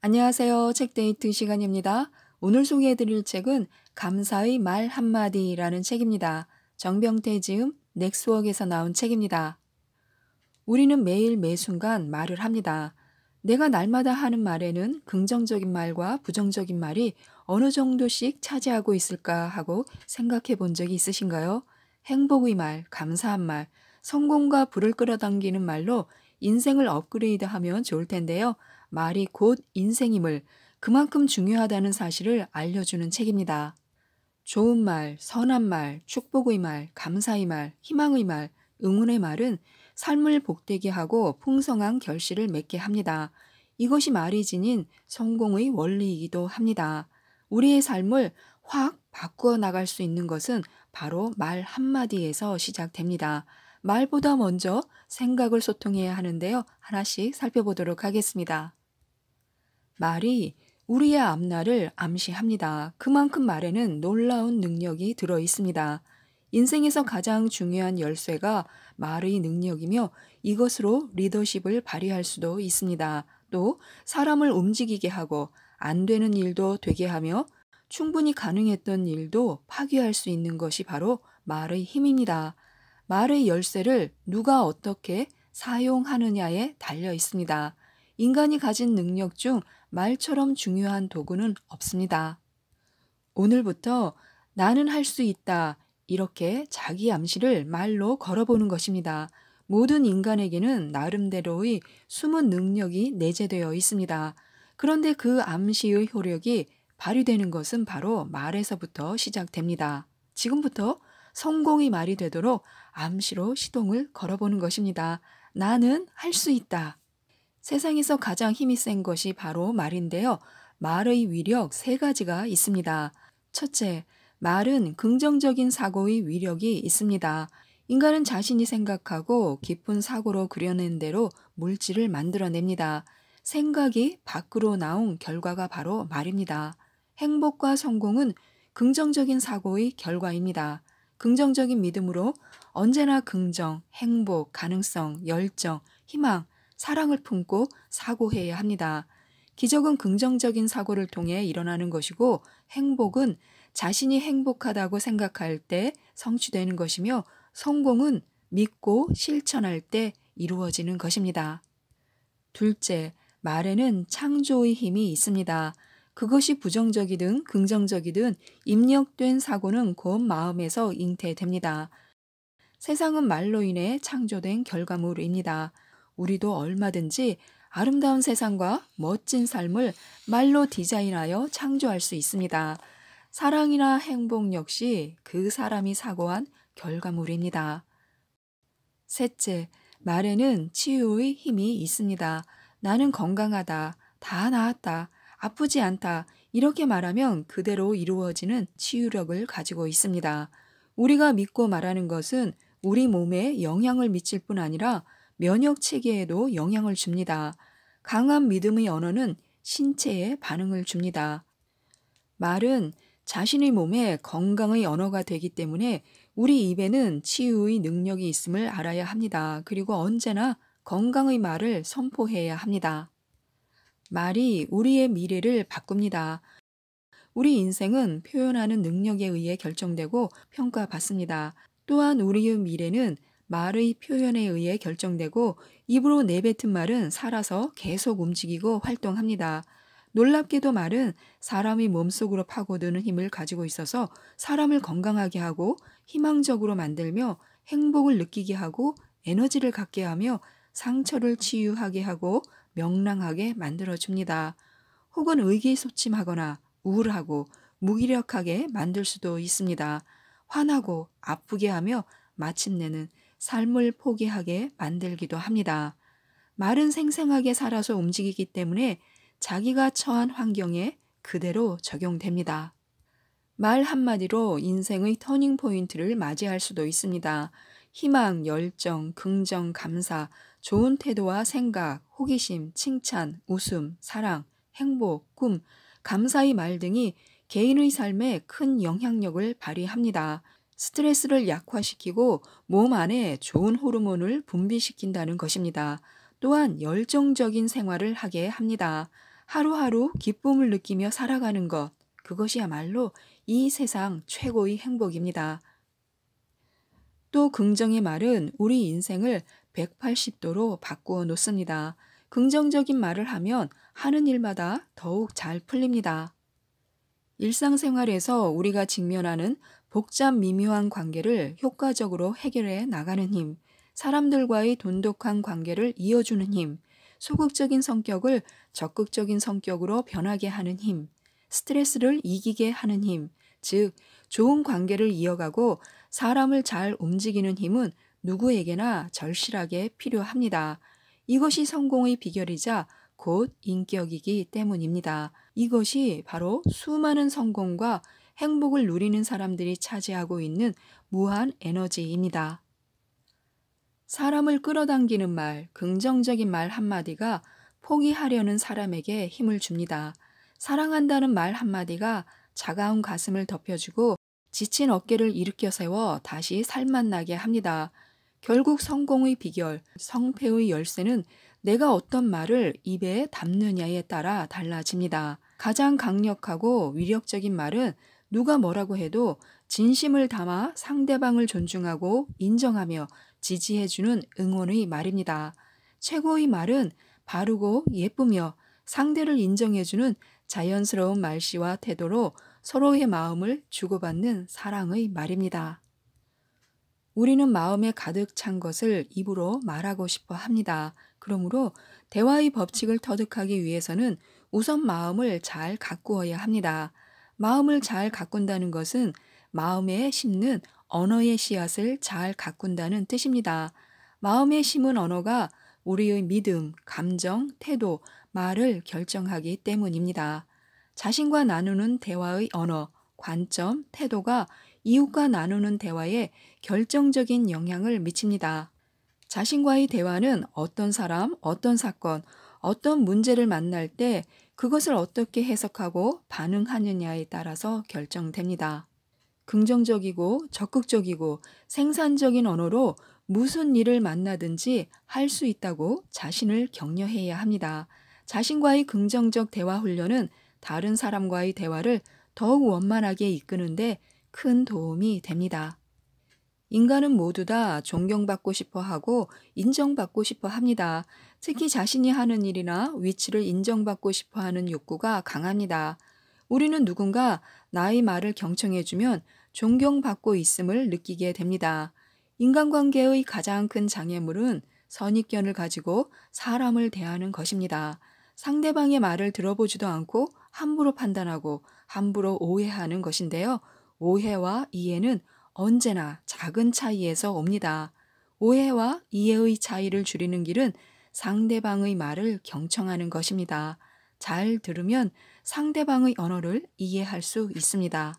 안녕하세요. 책데이트 시간입니다. 오늘 소개해드릴 책은 감사의 말 한마디라는 책입니다. 정병태 지음 넥스웍에서 나온 책입니다. 우리는 매일 매순간 말을 합니다. 내가 날마다 하는 말에는 긍정적인 말과 부정적인 말이 어느 정도씩 차지하고 있을까 하고 생각해 본 적이 있으신가요? 행복의 말, 감사한 말, 성공과 부를 끌어당기는 말로 인생을 업그레이드하면 좋을 텐데요. 말이 곧 인생임을, 그만큼 중요하다는 사실을 알려주는 책입니다. 좋은 말, 선한 말, 축복의 말, 감사의 말, 희망의 말, 응원의 말은 삶을 복되게 하고 풍성한 결실을 맺게 합니다. 이것이 말이 지닌 성공의 원리이기도 합니다. 우리의 삶을 확 바꾸어 나갈 수 있는 것은 바로 말 한마디에서 시작됩니다. 말보다 먼저 생각을 소통해야 하는데요. 하나씩 살펴보도록 하겠습니다. 말이 우리의 앞날을 암시합니다. 그만큼 말에는 놀라운 능력이 들어 있습니다. 인생에서 가장 중요한 열쇠가 말의 능력이며 이것으로 리더십을 발휘할 수도 있습니다. 또 사람을 움직이게 하고 안 되는 일도 되게 하며 충분히 가능했던 일도 파괴할 수 있는 것이 바로 말의 힘입니다. 말의 열쇠를 누가 어떻게 사용하느냐에 달려 있습니다. 인간이 가진 능력 중 말처럼 중요한 도구는 없습니다. 오늘부터 나는 할 수 있다. 이렇게 자기 암시를 말로 걸어보는 것입니다. 모든 인간에게는 나름대로의 숨은 능력이 내재되어 있습니다. 그런데 그 암시의 효력이 발휘되는 것은 바로 말에서부터 시작됩니다. 지금부터 성공의 말이 되도록 암시로 시동을 걸어보는 것입니다. 나는 할 수 있다. 세상에서 가장 힘이 센 것이 바로 말인데요. 말의 위력 세 가지가 있습니다. 첫째, 말은 긍정적인 사고의 위력이 있습니다. 인간은 자신이 생각하고 깊은 사고로 그려낸 대로 물질을 만들어냅니다. 생각이 밖으로 나온 결과가 바로 말입니다. 행복과 성공은 긍정적인 사고의 결과입니다. 긍정적인 믿음으로 언제나 긍정, 행복, 가능성, 열정, 희망, 사랑을 품고 사고해야 합니다. 기적은 긍정적인 사고를 통해 일어나는 것이고 행복은 자신이 행복하다고 생각할 때 성취되는 것이며 성공은 믿고 실천할 때 이루어지는 것입니다. 둘째, 말에는 창조의 힘이 있습니다. 그것이 부정적이든 긍정적이든 입력된 사고는 곧 마음에서 잉태됩니다. 세상은 말로 인해 창조된 결과물입니다. 우리도 얼마든지 아름다운 세상과 멋진 삶을 말로 디자인하여 창조할 수 있습니다. 사랑이나 행복 역시 그 사람이 사고한 결과물입니다. 셋째, 말에는 치유의 힘이 있습니다. 나는 건강하다, 다 나았다, 아프지 않다 이렇게 말하면 그대로 이루어지는 치유력을 가지고 있습니다. 우리가 믿고 말하는 것은 우리 몸에 영향을 미칠 뿐 아니라 면역 체계에도 영향을 줍니다. 강한 믿음의 언어는 신체에 반응을 줍니다. 말은 자신의 몸에 건강의 언어가 되기 때문에 우리 입에는 치유의 능력이 있음을 알아야 합니다. 그리고 언제나 건강의 말을 선포해야 합니다. 말이 우리의 미래를 바꿉니다. 우리 인생은 표현하는 능력에 의해 결정되고 평가받습니다. 또한 우리의 미래는 말의 표현에 의해 결정되고 입으로 내뱉은 말은 살아서 계속 움직이고 활동합니다. 놀랍게도 말은 사람의 몸속으로 파고드는 힘을 가지고 있어서 사람을 건강하게 하고 희망적으로 만들며 행복을 느끼게 하고 에너지를 갖게 하며 상처를 치유하게 하고 명랑하게 만들어줍니다. 혹은 의기소침하거나 우울하고 무기력하게 만들 수도 있습니다. 화나고 아프게 하며 마침내는 삶을 포기하게 만들기도 합니다. 말은 생생하게 살아서 움직이기 때문에 자기가 처한 환경에 그대로 적용됩니다. 말 한마디로 인생의 터닝 포인트를 맞이할 수도 있습니다. 희망, 열정, 긍정, 감사, 좋은 태도와 생각, 호기심, 칭찬, 웃음, 사랑, 행복, 꿈, 감사의 말 등이 개인의 삶에 큰 영향력을 발휘합니다. 스트레스를 약화시키고 몸 안에 좋은 호르몬을 분비시킨다는 것입니다. 또한 열정적인 생활을 하게 합니다. 하루하루 기쁨을 느끼며 살아가는 것, 그것이야말로 이 세상 최고의 행복입니다. 또 긍정의 말은 우리 인생을 180도로 바꾸어 놓습니다. 긍정적인 말을 하면 하는 일마다 더욱 잘 풀립니다. 일상생활에서 우리가 직면하는 복잡 미묘한 관계를 효과적으로 해결해 나가는 힘, 사람들과의 돈독한 관계를 이어주는 힘, 소극적인 성격을 적극적인 성격으로 변하게 하는 힘, 스트레스를 이기게 하는 힘, 즉 좋은 관계를 이어가고 사람을 잘 움직이는 힘은 누구에게나 절실하게 필요합니다. 이것이 성공의 비결이자 곧 인격이기 때문입니다. 이것이 바로 수많은 성공과 행복을 누리는 사람들이 차지하고 있는 무한 에너지입니다. 사람을 끌어당기는 말, 긍정적인 말 한마디가 포기하려는 사람에게 힘을 줍니다. 사랑한다는 말 한마디가 차가운 가슴을 덮여주고 지친 어깨를 일으켜 세워 다시 살맛나게 합니다. 결국 성공의 비결, 성패의 열쇠는 내가 어떤 말을 입에 담느냐에 따라 달라집니다. 가장 강력하고 위력적인 말은 누가 뭐라고 해도 진심을 담아 상대방을 존중하고 인정하며 지지해주는 응원의 말입니다. 최고의 말은 바르고 예쁘며 상대를 인정해주는 자연스러운 말씨와 태도로 서로의 마음을 주고받는 사랑의 말입니다. 우리는 마음에 가득 찬 것을 입으로 말하고 싶어 합니다. 그러므로 대화의 법칙을 터득하기 위해서는 우선 마음을 잘 가꾸어야 합니다. 마음을 잘 가꾼다는 것은 마음에 심는 언어의 씨앗을 잘 가꾼다는 뜻입니다. 마음에 심은 언어가 우리의 믿음, 감정, 태도, 말을 결정하기 때문입니다. 자신과 나누는 대화의 언어, 관점, 태도가 이웃과 나누는 대화에 결정적인 영향을 미칩니다. 자신과의 대화는 어떤 사람, 어떤 사건, 어떤 문제를 만날 때 그것을 어떻게 해석하고 반응하느냐에 따라서 결정됩니다. 긍정적이고 적극적이고 생산적인 언어로 무슨 일을 만나든지 할 수 있다고 자신을 격려해야 합니다. 자신과의 긍정적 대화 훈련은 다른 사람과의 대화를 더욱 원만하게 이끄는데 큰 도움이 됩니다. 인간은 모두 다 존경받고 싶어 하고 인정받고 싶어 합니다. 특히 자신이 하는 일이나 위치를 인정받고 싶어 하는 욕구가 강합니다. 우리는 누군가 나의 말을 경청해주면 존경받고 있음을 느끼게 됩니다. 인간관계의 가장 큰 장애물은 선입견을 가지고 사람을 대하는 것입니다. 상대방의 말을 들어보지도 않고 함부로 판단하고 함부로 오해하는 것인데요. 오해와 이해는 언제나 작은 차이에서 옵니다. 오해와 이해의 차이를 줄이는 길은 상대방의 말을 경청하는 것입니다. 잘 들으면 상대방의 언어를 이해할 수 있습니다.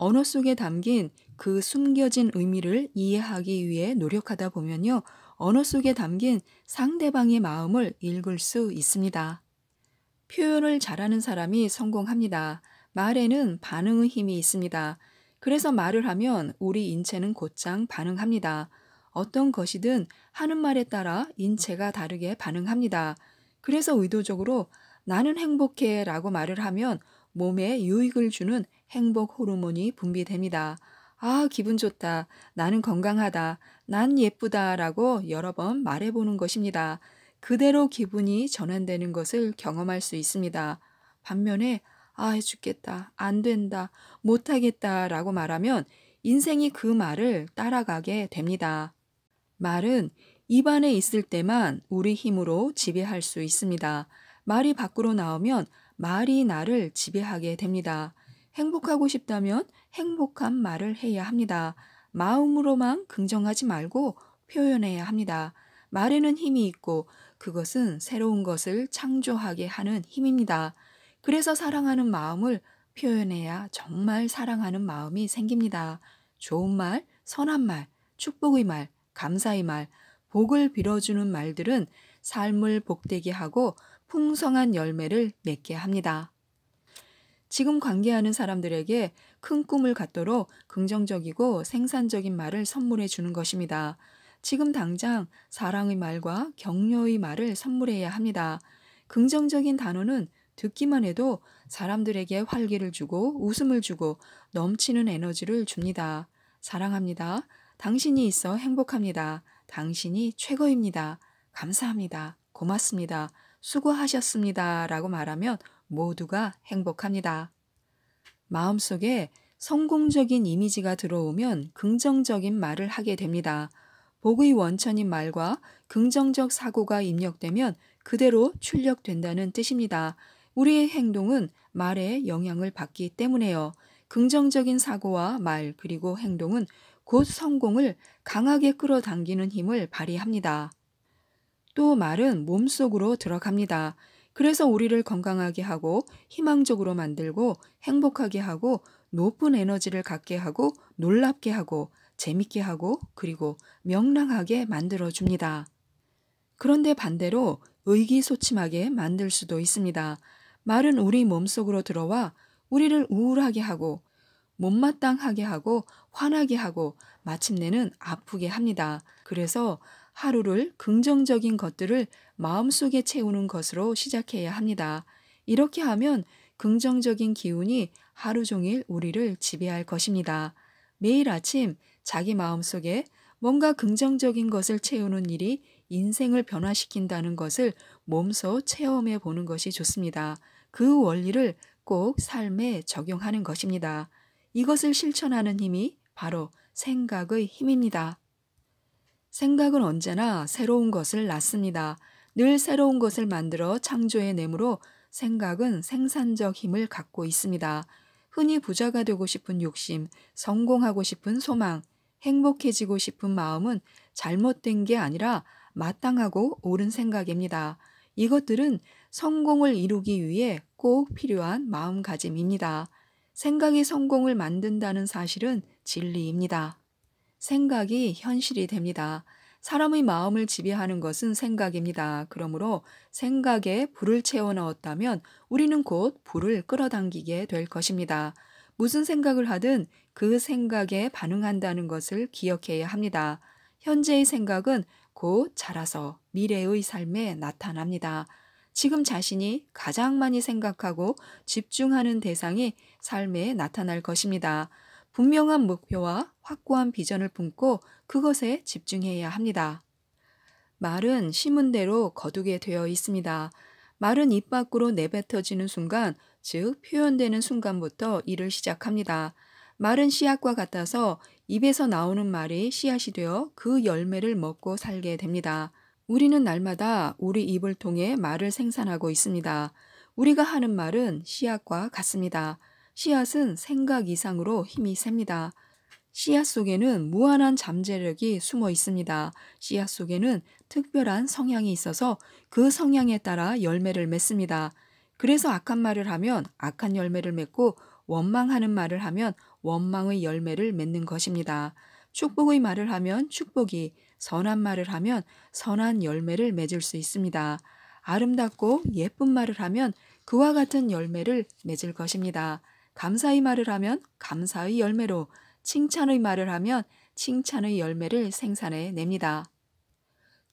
언어 속에 담긴 그 숨겨진 의미를 이해하기 위해 노력하다 보면요. 언어 속에 담긴 상대방의 마음을 읽을 수 있습니다. 표현을 잘하는 사람이 성공합니다. 말에는 반응의 힘이 있습니다. 그래서 말을 하면 우리 인체는 곧장 반응합니다. 어떤 것이든 하는 말에 따라 인체가 다르게 반응합니다. 그래서 의도적으로 나는 행복해 라고 말을 하면 몸에 유익을 주는 행복 호르몬이 분비됩니다. 아, 기분 좋다. 나는 건강하다. 난 예쁘다 라고 여러 번 말해보는 것입니다. 그대로 기분이 전환되는 것을 경험할 수 있습니다. 반면에 아, 죽겠다. 안 된다. 못하겠다 라고 말하면 인생이 그 말을 따라가게 됩니다. 말은 입안에 있을 때만 우리 힘으로 지배할 수 있습니다. 말이 밖으로 나오면 말이 나를 지배하게 됩니다. 행복하고 싶다면 행복한 말을 해야 합니다. 마음으로만 긍정하지 말고 표현해야 합니다. 말에는 힘이 있고 그것은 새로운 것을 창조하게 하는 힘입니다. 그래서 사랑하는 마음을 표현해야 정말 사랑하는 마음이 생깁니다. 좋은 말, 선한 말, 축복의 말, 감사의 말, 복을 빌어주는 말들은 삶을 복되게 하고 풍성한 열매를 맺게 합니다. 지금 관계하는 사람들에게 큰 꿈을 갖도록 긍정적이고 생산적인 말을 선물해 주는 것입니다. 지금 당장 사랑의 말과 격려의 말을 선물해야 합니다. 긍정적인 단어는 듣기만 해도 사람들에게 활기를 주고 웃음을 주고 넘치는 에너지를 줍니다. 사랑합니다. 당신이 있어 행복합니다. 당신이 최고입니다. 감사합니다. 고맙습니다. 수고하셨습니다. 라고 말하면 모두가 행복합니다. 마음속에 성공적인 이미지가 들어오면 긍정적인 말을 하게 됩니다. 복의 원천인 말과 긍정적 사고가 입력되면 그대로 출력된다는 뜻입니다. 우리의 행동은 말에 영향을 받기 때문에요. 긍정적인 사고와 말 그리고 행동은 곧 성공을 강하게 끌어당기는 힘을 발휘합니다. 또 말은 몸속으로 들어갑니다. 그래서 우리를 건강하게 하고 희망적으로 만들고 행복하게 하고 높은 에너지를 갖게 하고 놀랍게 하고 재밌게 하고 그리고 명랑하게 만들어줍니다. 그런데 반대로 의기소침하게 만들 수도 있습니다. 말은 우리 몸속으로 들어와 우리를 우울하게 하고 못마땅하게 하고 화나게 하고 마침내는 아프게 합니다. 그래서 하루를 긍정적인 것들을 마음속에 채우는 것으로 시작해야 합니다. 이렇게 하면 긍정적인 기운이 하루 종일 우리를 지배할 것입니다. 매일 아침 자기 마음속에 뭔가 긍정적인 것을 채우는 일이 인생을 변화시킨다는 것을 몸소 체험해 보는 것이 좋습니다. 그 원리를 꼭 삶에 적용하는 것입니다. 이것을 실천하는 힘이 바로 생각의 힘입니다. 생각은 언제나 새로운 것을 낳습니다. 늘 새로운 것을 만들어 창조해내므로 생각은 생산적 힘을 갖고 있습니다. 흔히 부자가 되고 싶은 욕심, 성공하고 싶은 소망, 행복해지고 싶은 마음은 잘못된 게 아니라 마땅하고 옳은 생각입니다. 이것들은 성공을 이루기 위해 꼭 필요한 마음가짐입니다. 생각이 성공을 만든다는 사실은 진리입니다. 생각이 현실이 됩니다. 사람의 마음을 지배하는 것은 생각입니다. 그러므로 생각에 불을 채워 넣었다면 우리는 곧 불을 끌어당기게 될 것입니다. 무슨 생각을 하든 그 생각에 반응한다는 것을 기억해야 합니다. 현재의 생각은 곧 자라서 미래의 삶에 나타납니다. 지금 자신이 가장 많이 생각하고 집중하는 대상이 삶에 나타날 것입니다. 분명한 목표와 확고한 비전을 품고 그것에 집중해야 합니다. 말은 심은 대로 거두게 되어 있습니다. 말은 입 밖으로 내뱉어지는 순간, 즉 표현되는 순간부터 일을 시작합니다. 말은 씨앗과 같아서 입에서 나오는 말이 씨앗이 되어 그 열매를 먹고 살게 됩니다. 우리는 날마다 우리 입을 통해 말을 생산하고 있습니다. 우리가 하는 말은 씨앗과 같습니다. 씨앗은 생각 이상으로 힘이 셉니다. 씨앗 속에는 무한한 잠재력이 숨어 있습니다. 씨앗 속에는 특별한 성향이 있어서 그 성향에 따라 열매를 맺습니다. 그래서 악한 말을 하면 악한 열매를 맺고 원망하는 말을 하면 원망의 열매를 맺는 것입니다. 축복의 말을 하면 축복이, 선한 말을 하면 선한 열매를 맺을 수 있습니다. 아름답고 예쁜 말을 하면 그와 같은 열매를 맺을 것입니다. 감사의 말을 하면 감사의 열매로, 칭찬의 말을 하면 칭찬의 열매를 생산해 냅니다.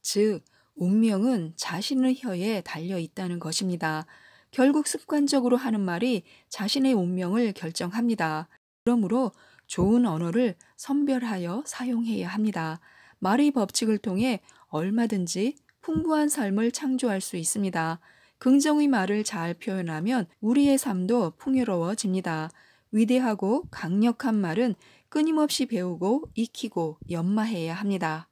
즉, 운명은 자신의 혀에 달려 있다는 것입니다. 결국 습관적으로 하는 말이 자신의 운명을 결정합니다. 그러므로 좋은 언어를 선별하여 사용해야 합니다. 말의 법칙을 통해 얼마든지 풍부한 삶을 창조할 수 있습니다. 긍정의 말을 잘 표현하면 우리의 삶도 풍요로워집니다. 위대하고 강력한 말은 끊임없이 배우고 익히고 연마해야 합니다.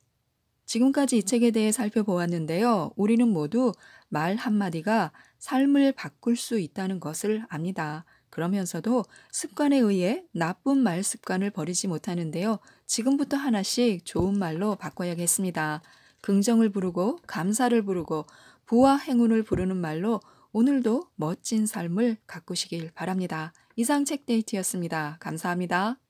지금까지 이 책에 대해 살펴보았는데요. 우리는 모두 말 한마디가 삶을 바꿀 수 있다는 것을 압니다. 그러면서도 습관에 의해 나쁜 말 습관을 버리지 못하는데요. 지금부터 하나씩 좋은 말로 바꿔야겠습니다. 긍정을 부르고 감사를 부르고 부와 행운을 부르는 말로 오늘도 멋진 삶을 가꾸시길 바랍니다. 이상 책데이트였습니다. 감사합니다.